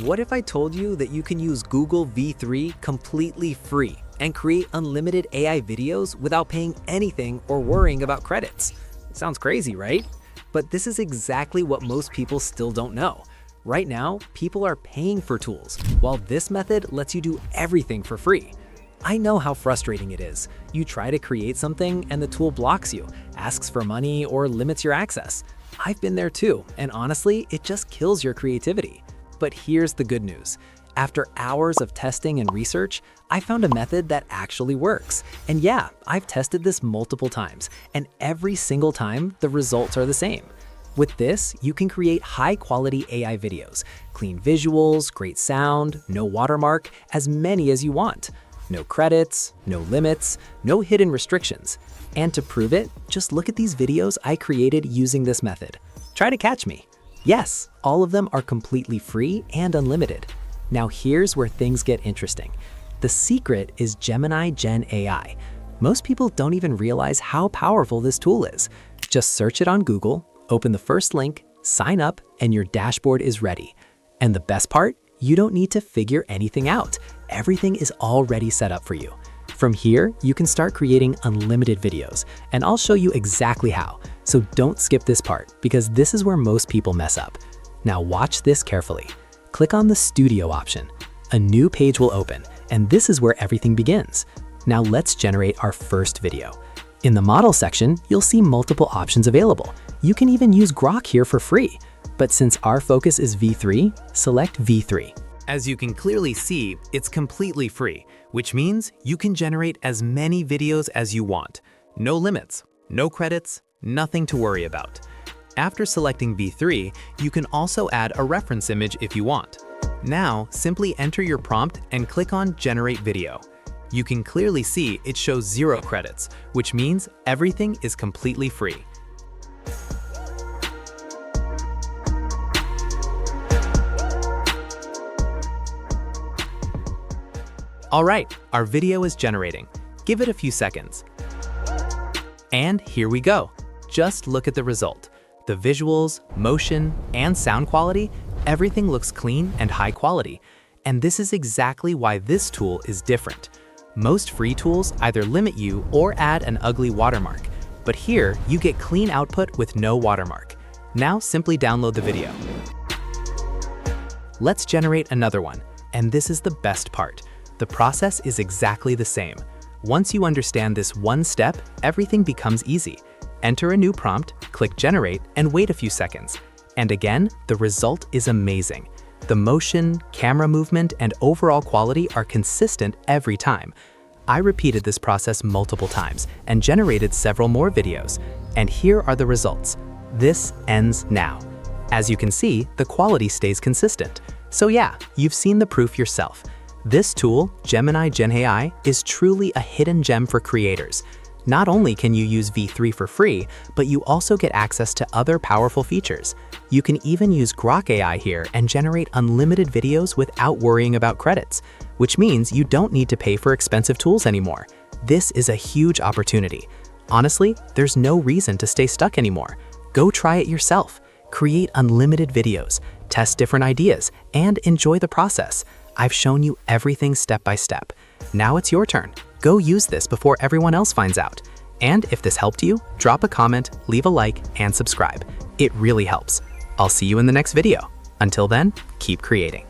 What if I told you that you can use Google V3 completely free and create unlimited AI videos without paying anything or worrying about credits? Sounds crazy, right? But this is exactly what most people still don't know. Right now, people are paying for tools, while this method lets you do everything for free. I know how frustrating it is. You try to create something and the tool blocks you, asks for money, or limits your access. I've been there too, and honestly, it just kills your creativity. But here's the good news. After hours of testing and research, I found a method that actually works. And yeah, I've tested this multiple times, and every single time, the results are the same. With this, you can create high-quality AI videos, clean visuals, great sound, no watermark, as many as you want. No credits, no limits, no hidden restrictions. And to prove it, just look at these videos I created using this method. Try to catch me. Yes, all of them are completely free and unlimited. Now here's where things get interesting. The secret is Gemini Gen AI. Most people don't even realize how powerful this tool is. Just search it on Google, open the first link, sign up, and your dashboard is ready. And the best part? You don't need to figure anything out. Everything is already set up for you. From here, you can start creating unlimited videos, and I'll show you exactly how. So don't skip this part, because this is where most people mess up. Now watch this carefully. Click on the Studio option. A new page will open, and this is where everything begins. Now let's generate our first video. In the model section, you'll see multiple options available. You can even use Grok here for free. But since our focus is V3, select V3. As you can clearly see, it's completely free, which means you can generate as many videos as you want. No limits, no credits, nothing to worry about. After selecting V3, you can also add a reference image if you want. Now, simply enter your prompt and click on Generate Video. You can clearly see it shows 0 credits, which means everything is completely free. All right, our video is generating. Give it a few seconds. And here we go. Just look at the result. The visuals, motion, and sound quality, everything looks clean and high quality. And this is exactly why this tool is different. Most free tools either limit you or add an ugly watermark. But here, you get clean output with no watermark. Now simply download the video. Let's generate another one. And this is the best part. The process is exactly the same. Once you understand this one step, everything becomes easy. Enter a new prompt, click Generate, and wait a few seconds. And again, the result is amazing. The motion, camera movement, and overall quality are consistent every time. I repeated this process multiple times and generated several more videos. And here are the results. This ends now. As you can see, the quality stays consistent. So yeah, you've seen the proof yourself. This tool, Gemini Gen AI, is truly a hidden gem for creators. Not only can you use V3 for free, but you also get access to other powerful features. You can even use Grok AI here and generate unlimited videos without worrying about credits, which means you don't need to pay for expensive tools anymore. This is a huge opportunity. Honestly, there's no reason to stay stuck anymore. Go try it yourself. Create unlimited videos, test different ideas, and enjoy the process. I've shown you everything step by step. Now it's your turn. Go use this before everyone else finds out. And if this helped you, drop a comment, leave a like, and subscribe. It really helps. I'll see you in the next video. Until then, keep creating.